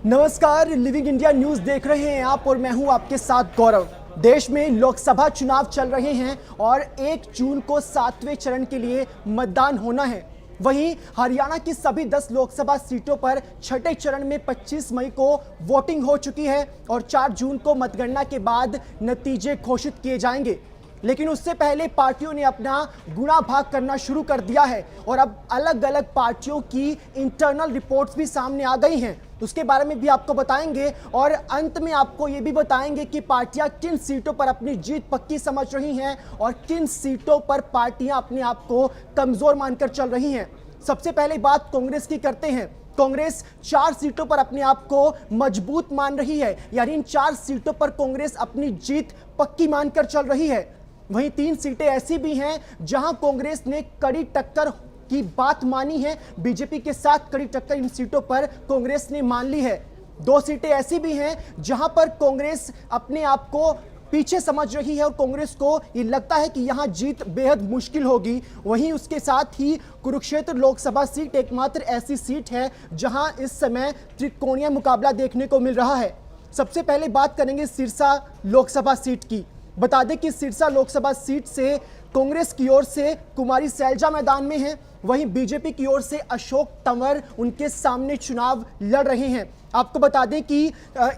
नमस्कार, living India news देख रहे हैं आप और मैं हूं आपके साथ गौरव। देश में लोकसभा चुनाव चल रहे हैं और 1 जून को 7वें चरण के लिए मतदान होना है। वहीं हरियाणा की सभी 10 लोकसभा सीटों पर छठे चरण में 25 मई को वोटिंग हो चुकी है और 4 जून को मतगणना के बाद नतीजे घोषित किए जाएंगे। लेकिन उससे पहले पार्टियों ने अपना गुणा भाग करना शुरू कर दिया है और अब अलग अलग पार्टियों की इंटरनल रिपोर्ट्स भी सामने आ गई हैं। उसके बारे में भी आपको बताएंगे और अंत में आपको ये भी बताएंगे कि पार्टियां किन सीटों पर अपनी जीत पक्की समझ रही हैं और किन सीटों पर पार्टियां अपने आप को कमजोर मानकर चल रही हैं। सबसे पहले बात कांग्रेस की करते हैं। कांग्रेस 4 सीटों पर अपने आप को मजबूत मान रही है, यानी इन 4 सीटों पर कांग्रेस अपनी जीत पक्की मानकर चल रही है। वहीं 3 सीटें ऐसी भी हैं जहां कांग्रेस ने कड़ी टक्कर की बात मानी है। बीजेपी के साथ कड़ी टक्कर इन सीटों पर कांग्रेस ने मान ली है। 2 सीटें ऐसी भी हैं जहां पर कांग्रेस अपने आप को पीछे समझ रही है और कांग्रेस को ये लगता है कि यहां जीत बेहद मुश्किल होगी। वहीं उसके साथ ही कुरुक्षेत्र लोकसभा सीट एकमात्र ऐसी सीट है जहां इस समय त्रिकोणीय मुकाबला देखने को मिल रहा है। सबसे पहले बात करेंगे सिरसा लोकसभा सीट की। बता दें कि सिरसा लोकसभा सीट से कांग्रेस की ओर से कुमारी सैलजा मैदान में है, वहीं बीजेपी की ओर से अशोक तंवर उनके सामने चुनाव लड़ रहे हैं। आपको बता दें कि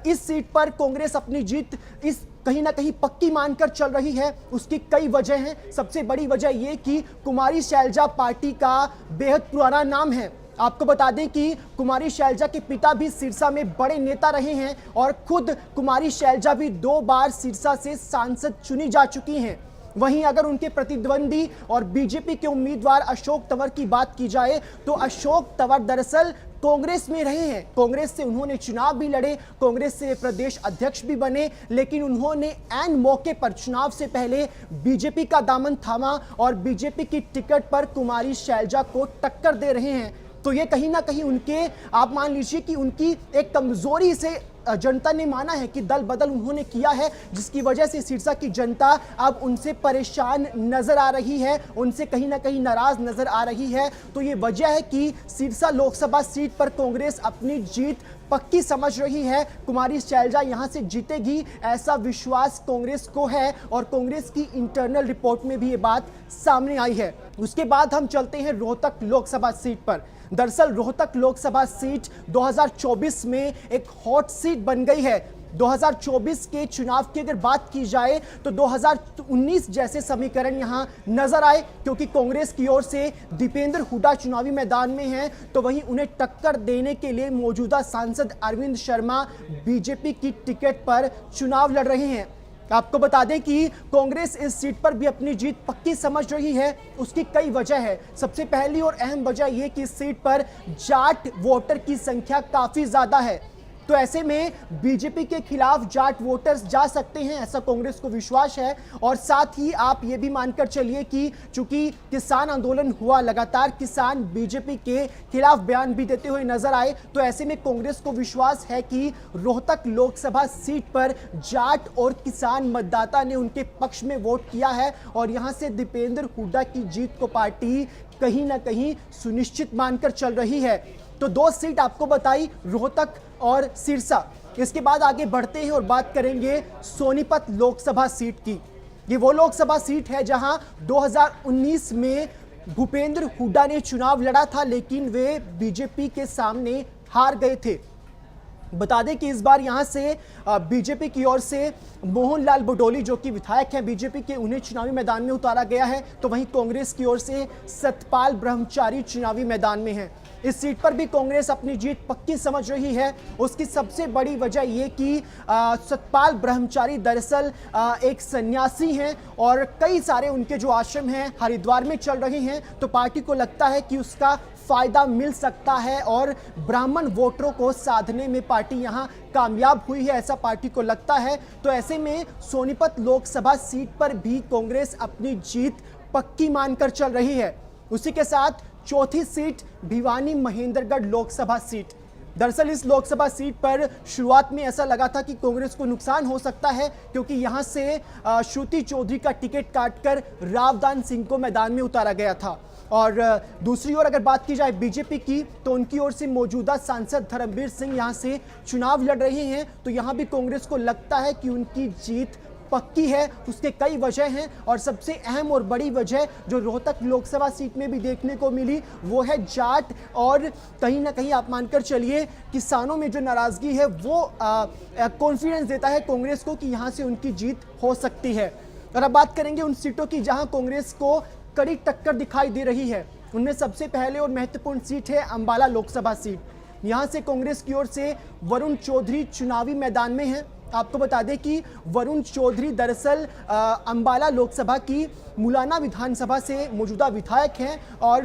इस सीट पर कांग्रेस अपनी जीत इस कहीं ना कहीं पक्की मानकर चल रही है। उसकी कई वजह हैं। सबसे बड़ी वजह यह कि कुमारी सैलजा पार्टी का बेहद पुराना नाम है। आपको बता दें कि कुमारी सैलजा के पिता भी सिरसा में बड़े नेता रहे हैं और खुद कुमारी सैलजा भी 2 बार सिरसा से सांसद चुनी जा चुकी हैं। वहीं अगर उनके प्रतिद्वंदी और बीजेपी के उम्मीदवार अशोक तंवर की बात की जाए तो अशोक तंवर दरअसल कांग्रेस में रहे हैं। कांग्रेस से उन्होंने चुनाव भी लड़े, कांग्रेस से प्रदेश अध्यक्ष भी बने, लेकिन उन्होंने ऐन मौके पर चुनाव से पहले बीजेपी का दामन थामा और बीजेपी की टिकट पर कुमारी सैलजा को टक्कर दे रहे हैं। तो ये कहीं ना कहीं उनके, आप मान लीजिए कि उनकी एक कमजोरी से जनता ने माना है कि दल बदल उन्होंने किया है, जिसकी वजह से सिरसा की जनता अब उनसे परेशान नजर आ रही है, उनसे कहीं ना कहीं नाराज नजर आ रही है। तो ये वजह है कि सिरसा लोकसभा सीट पर कांग्रेस अपनी जीत पक्की समझ रही है। कुमारी सैलजा यहां से जीतेगी ऐसा विश्वास कांग्रेस को है और कांग्रेस की इंटरनल रिपोर्ट में भी ये बात सामने आई है। उसके बाद हम चलते हैं रोहतक लोकसभा सीट पर। दरअसल रोहतक लोकसभा सीट 2024 में एक हॉट सीट बन गई है। 2024 के चुनाव की अगर बात की जाए तो 2019 जैसे समीकरण यहां नजर आए, क्योंकि कांग्रेस की ओर से दीपेंद्र हुड्डा चुनावी मैदान में हैं, तो वहीं उन्हें टक्कर देने के लिए मौजूदा सांसद अरविंद शर्मा बीजेपी की टिकट पर चुनाव लड़ रहे हैं। आपको बता दें कि कांग्रेस इस सीट पर भी अपनी जीत पक्की समझ रही है। उसकी कई वजह है। सबसे पहली और अहम वजह यह कि इस सीट पर जाट वोटर की संख्या काफी ज्यादा है, तो ऐसे में बीजेपी के खिलाफ जाट वोटर्स जा सकते हैं, ऐसा कांग्रेस को विश्वास है। और साथ ही आप ये भी मानकर चलिए कि चूंकि किसान आंदोलन हुआ, लगातार किसान बीजेपी के खिलाफ बयान भी देते हुए नजर आए, तो ऐसे में कांग्रेस को विश्वास है कि रोहतक लोकसभा सीट पर जाट और किसान मतदाता ने उनके पक्ष में वोट किया है और यहां से दीपेंद्र हुड्डा की जीत को पार्टी कहीं ना कहीं सुनिश्चित मानकर चल रही है। तो 2 सीट आपको बताई, रोहतक और सिरसा। इसके बाद आगे बढ़ते हैं और बात करेंगे सोनीपत लोकसभा सीट की। ये वो लोकसभा सीट है जहां 2019 में भूपेंद्र हुड्डा ने चुनाव लड़ा था, लेकिन वे बीजेपी के सामने हार गए थे। बता दें कि इस बार यहां से बीजेपी की ओर से मोहनलाल बडोली जो कि विधायक हैं बीजेपी के, उन्हें चुनावी मैदान में उतारा गया है। तो वहीं कांग्रेस की ओर से सतपाल ब्रह्मचारी चुनावी मैदान में हैं। इस सीट पर भी कांग्रेस अपनी जीत पक्की समझ रही है। उसकी सबसे बड़ी वजह यह कि सतपाल ब्रह्मचारी दरअसल एक सन्यासी हैं और कई सारे उनके जो आश्रम हैं हरिद्वार में चल रहे हैं, तो पार्टी को लगता है कि उसका फायदा मिल सकता है और ब्राह्मण वोटरों को साधने में पार्टी यहां कामयाब हुई है, ऐसा पार्टी को लगता है। तो ऐसे में सोनीपत लोकसभा सीट पर भी कांग्रेस अपनी जीत पक्की मानकर चल रही है। उसी के साथ चौथी सीट भिवानी महेंद्रगढ़ लोकसभा सीट। दरअसल इस लोकसभा सीट पर शुरुआत में ऐसा लगा था कि कांग्रेस को नुकसान हो सकता है, क्योंकि यहां से श्रुति चौधरी का टिकट काटकर रावदान सिंह को मैदान में उतारा गया था। और दूसरी ओर अगर बात की जाए बीजेपी की, तो उनकी ओर से मौजूदा सांसद धर्मवीर सिंह यहां से चुनाव लड़ रहे हैं। तो यहां भी कांग्रेस को लगता है कि उनकी जीत पक्की है। उसके कई वजह हैं और सबसे अहम और बड़ी वजह जो रोहतक लोकसभा सीट में भी देखने को मिली वो है जाट, और कहीं ना कहीं आप मानकर चलिए किसानों में जो नाराजगी है वो कॉन्फिडेंस देता है कांग्रेस को कि यहां से उनकी जीत हो सकती है। और अब बात करेंगे उन सीटों की जहां कांग्रेस को कड़ी टक्कर दिखाई दे रही है। उनमें सबसे पहले और महत्वपूर्ण सीट है अंबाला लोकसभा सीट। यहां से कांग्रेस की ओर से वरुण चौधरी चुनावी मैदान में हैं। आपको बता दें कि वरुण चौधरी दरअसल अंबाला लोकसभा की मुलाना विधानसभा से मौजूदा विधायक हैं और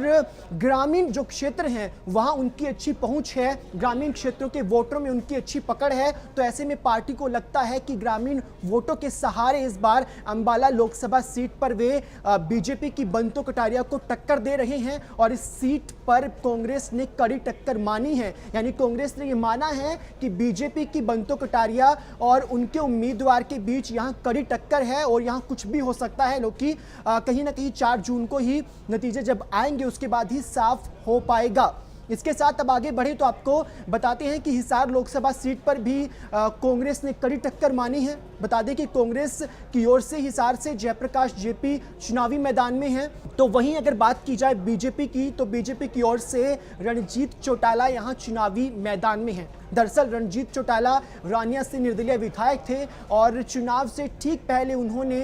ग्रामीण जो क्षेत्र हैं वहां उनकी अच्छी पहुंच है, ग्रामीण क्षेत्रों के वोटरों में उनकी अच्छी पकड़ है। तो ऐसे में पार्टी को लगता है कि ग्रामीण वोटों के सहारे इस बार अंबाला लोकसभा सीट पर वे बीजेपी की बंतो कटारिया को टक्कर दे रहे हैं और इस सीट पर कांग्रेस ने कड़ी टक्कर मानी है। यानी कांग्रेस ने यह माना है कि बीजेपी की बंतो कटारिया और उनके उम्मीदवार के बीच यहां कड़ी टक्कर है और यहां कुछ भी हो सकता है, क्योंकि कहीं ना कहीं 4 जून को ही नतीजे जब आएंगे उसके बाद ही साफ हो पाएगा। इसके साथ अब आगे बढ़े तो आपको बताते हैं कि हिसार लोकसभा सीट पर भी कांग्रेस ने कड़ी टक्कर मानी है। बता दें कि कांग्रेस की ओर से हिसार से जयप्रकाश जेपी चुनावी मैदान में हैं। तो वहीं अगर बात की जाए बीजेपी की, तो बीजेपी की ओर से रणजीत चौटाला यहां चुनावी मैदान में हैं। दरअसल रणजीत चौटाला रानिया से निर्दलीय विधायक थे और चुनाव से ठीक पहले उन्होंने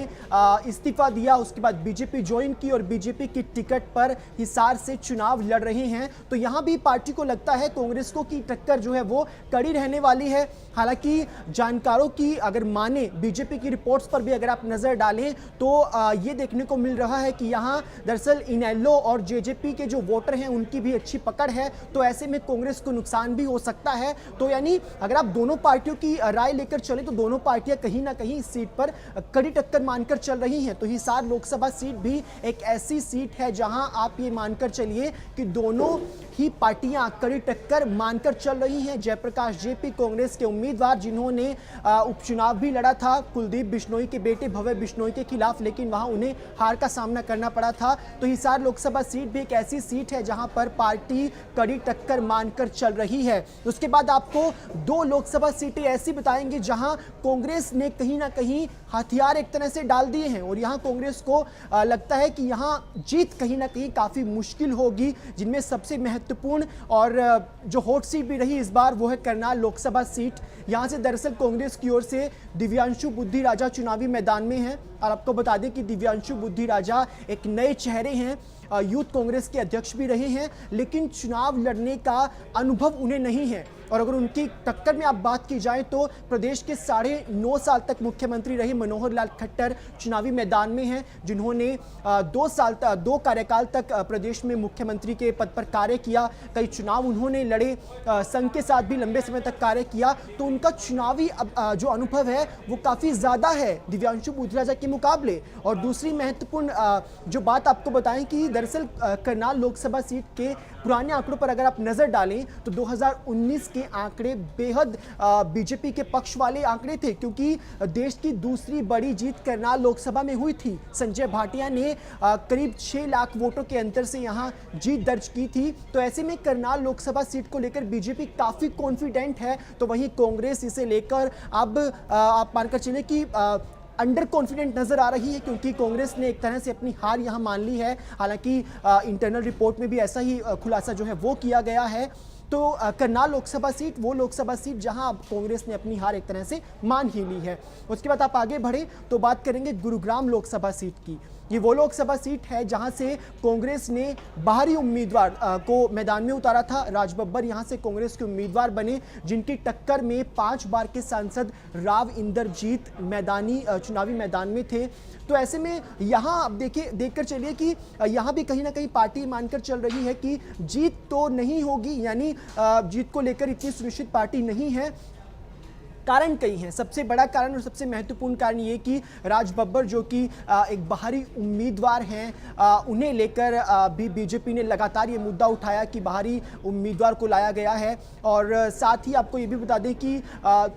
इस्तीफा दिया, उसके बाद बीजेपी ज्वाइन की और बीजेपी की टिकट पर हिसार से चुनाव लड़ रहे हैं। तो यहां भी पार्टी को लगता है कांग्रेस को की टक्कर जो है वो कड़ी रहने वाली है। हालांकि जानकारों की अगर माने, बीजेपी की रिपोर्ट्स पर भी अगर आप नजर डालें तो ये देखने को मिल रहा है कि यहां दरअसल इनेलो और जेजेपी के जो वोटर हैं उनकी भी अच्छी पकड़ है। तो ऐसे में कांग्रेस को नुकसान भी हो सकता है। तो यानी अगर आप दोनों पार्टियों की राय लेकर चले तो दोनों पार्टियां कहीं ना कहीं इस सीट पर कड़ी टक्कर मानकर चल रही हैं। तो हिसार लोकसभा सीट भी एक ऐसी सीट है जहां आप ये मानकर चलिए कि दोनों ही पार्टियां कड़ी टक्कर मानकर चल रही हैं। जयप्रकाश जेपी कांग्रेस के उम्मीदवार जिन्होंने उपचुनाव भी लड़ा था कुलदीप बिश्नोई के बेटे भव्य बिश्नोई के खिलाफ, लेकिन वहां उन्हें हार का सामना करना पड़ा था। तो हिसार लोकसभा सीट भी एक ऐसी सीट है जहां पर पार्टी कड़ी टक्कर मानकर चल रही है। उसके बाद आपको 2 लोकसभा सीटें ऐसी बताएंगे जहां कांग्रेस ने कहीं ना कहीं हथियार एक तरह से डाल दिए हैं और यहां कांग्रेस को लगता है कि यहां जीत कहीं ना कहीं काफी मुश्किल होगी। जिनमें सबसे महत्वपूर्ण और जो हॉट सीट भी रही इस बार वो है करनाल लोकसभा सीट। यहां से दरअसल कांग्रेस की ओर से दिव्यांशु बुद्धि राजा चुनावी मैदान में हैं और आपको बता दें कि दिव्यांशु बुद्धि राजा एक नए चेहरे हैं, यूथ कांग्रेस के अध्यक्ष भी रहे हैं, लेकिन चुनाव लड़ने का अनुभव उन्हें नहीं है। और अगर उनकी टक्कर में आप बात की जाए तो प्रदेश के 9.5 साल तक मुख्यमंत्री रहे मनोहर लाल खट्टर चुनावी मैदान में हैं, जिन्होंने 2 कार्यकाल तक प्रदेश में मुख्यमंत्री के पद पर कार्य किया। कई चुनाव उन्होंने लड़े, संघ के साथ भी लंबे समय तक कार्य किया। तो उनका चुनावी जो अनुभव है वो काफ़ी ज़्यादा है दिव्यांशु बुद्धि राजा के मुकाबले। और दूसरी महत्वपूर्ण जो बात आपको बताएं कि दरअसल करनाल लोकसभा सीट के पुराने आंकड़ों पर अगर आप नजर डालें तो 2019 के आंकड़े बेहद बीजेपी के पक्ष वाले आंकड़े थे, क्योंकि देश की दूसरी बड़ी जीत करनाल लोकसभा में हुई थी। संजय भाटिया ने करीब 6 लाख वोटों के अंतर से यहां जीत दर्ज की थी। तो ऐसे में करनाल लोकसभा सीट को लेकर बीजेपी काफी कॉन्फिडेंट है। तो वहीं कांग्रेस इसे लेकर अब आप मानकर चले कि अंडर कॉन्फिडेंट नजर आ रही है, क्योंकि कांग्रेस ने एक तरह से अपनी हार यहां मान ली है। हालांकि इंटरनल रिपोर्ट में भी ऐसा ही खुलासा जो है वो किया गया है। तो करनाल लोकसभा सीट वो लोकसभा सीट जहां अब कांग्रेस ने अपनी हार एक तरह से मान ही ली है। उसके बाद आप आगे बढ़े तो बात करेंगे गुरुग्राम लोकसभा सीट की। ये वो लोकसभा सीट है जहां से कांग्रेस ने बाहरी उम्मीदवार को मैदान में उतारा था। राज बब्बर यहां से कांग्रेस के उम्मीदवार बने, जिनकी टक्कर में 5 बार के सांसद राव इंदरजीत चुनावी मैदान में थे। तो ऐसे में यहां अब देखकर चलिए कि यहां भी कहीं ना कहीं पार्टी मानकर चल रही है कि जीत तो नहीं होगी, यानी जीत को लेकर इतनी सुनिश्चित पार्टी नहीं है। कारण कई हैं। सबसे बड़ा कारण और सबसे महत्वपूर्ण कारण ये कि राज बब्बर जो कि एक बाहरी उम्मीदवार हैं, उन्हें लेकर भी बीजेपी ने लगातार ये मुद्दा उठाया कि बाहरी उम्मीदवार को लाया गया है। और साथ ही आपको ये भी बता दें कि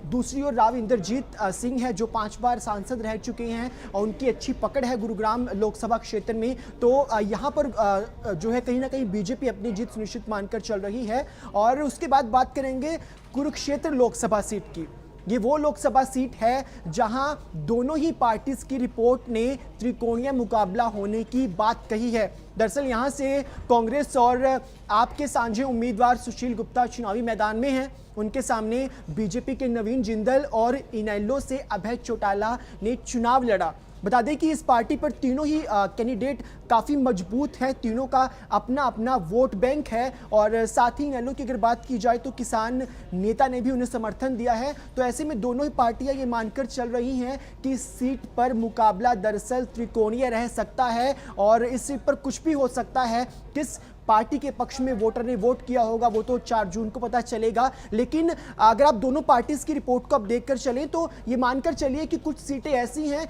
दूसरी ओर राव इंद्रजीत सिंह है जो 5 बार सांसद रह चुके हैं और उनकी अच्छी पकड़ है गुरुग्राम लोकसभा क्षेत्र में। तो यहाँ पर जो है कहीं ना कहीं बीजेपी अपनी जीत सुनिश्चित मानकर चल रही है। और उसके बाद बात करेंगे कुरुक्षेत्र लोकसभा सीट की। ये वो लोकसभा सीट है जहां दोनों ही पार्टीज की रिपोर्ट ने त्रिकोणीय मुकाबला होने की बात कही है। दरअसल यहां से कांग्रेस और आपके साझे उम्मीदवार सुशील गुप्ता चुनावी मैदान में हैं। उनके सामने बीजेपी के नवीन जिंदल और इनेलो से अभय चौटाला ने चुनाव लड़ा। बता दें कि इस पार्टी पर तीनों ही कैंडिडेट काफ़ी मजबूत हैं, तीनों का अपना अपना वोट बैंक है। और साथ ही इनेलो की अगर बात की जाए तो किसान नेता ने भी उन्हें समर्थन दिया है। तो ऐसे में दोनों ही पार्टियां ये मानकर चल रही हैं कि इस सीट पर मुकाबला दरअसल त्रिकोणीय रह सकता है और इस सीट पर कुछ भी हो सकता है। किस पार्टी के पक्ष में वोटर ने वोट किया होगा वो तो 4 जून को पता चलेगा। लेकिन अगर आप दोनों पार्टीज की रिपोर्ट को अब देखकर चलें तो ये मानकर चलिए कि कुछ सीटें ऐसी हैं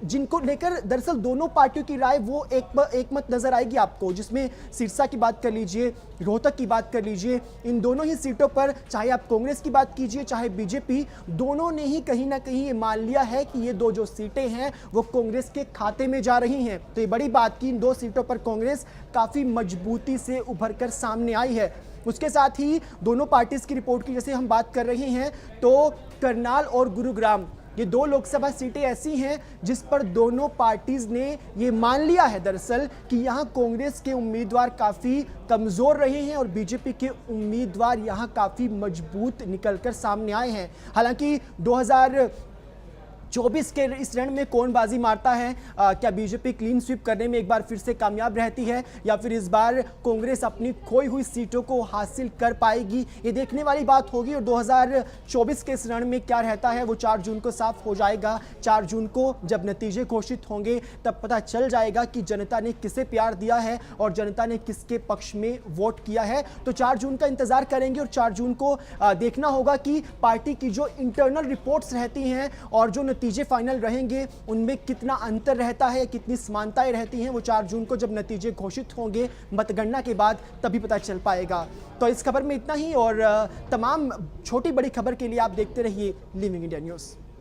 जिनको लेकर दरअसल दोनों पार्टियों की राय वो एक मत नजर आएगी आपको। जिसमें सिरसा की बात कर लीजिए, रोहतक की बात कर लीजिए, इन दोनों ही सीटों पर चाहे आप कांग्रेस की बात कीजिए चाहे बीजेपी, दोनों ने ही कहीं ना कहीं ये मान लिया है कि ये दो जो सीटें हैं वो कांग्रेस के खाते में जा रही हैं। तो ये बड़ी बात कि इन 2 सीटों पर कांग्रेस काफी मजबूती से उभर कर सामने आई है। उसके साथ ही दोनों पार्टीज की रिपोर्ट की जैसे हम बात कर रहे हैं तो करनाल और गुरुग्राम ये 2 लोकसभा सीटें ऐसी हैं जिस पर दोनों पार्टीज ने ये मान लिया है दरअसल कि यहाँ कांग्रेस के उम्मीदवार काफ़ी कमज़ोर रहे हैं और बीजेपी के उम्मीदवार यहाँ काफ़ी मजबूत निकलकर सामने आए हैं। हालांकि 2024 के इस रण में कौन बाजी मारता है, क्या बीजेपी क्लीन स्वीप करने में एक बार फिर से कामयाब रहती है या फिर इस बार कांग्रेस अपनी खोई हुई सीटों को हासिल कर पाएगी, ये देखने वाली बात होगी। और 2024 के इस रण में क्या रहता है वो 4 जून को साफ हो जाएगा। 4 जून को जब नतीजे घोषित होंगे तब पता चल जाएगा कि जनता ने किसे प्यार दिया है और जनता ने किसके पक्ष में वोट किया है। तो 4 जून का इंतजार करेंगे और 4 जून को देखना होगा कि पार्टी की जो इंटरनल रिपोर्ट्स रहती हैं और जो नतीजे फाइनल रहेंगे उनमें कितना अंतर रहता है, कितनी समानताएं रहती हैं, वो 4 जून को जब नतीजे घोषित होंगे मतगणना के बाद तभी पता चल पाएगा। तो इस खबर में इतना ही और तमाम छोटी बड़ी खबर के लिए आप देखते रहिए लिविंग इंडिया न्यूज़।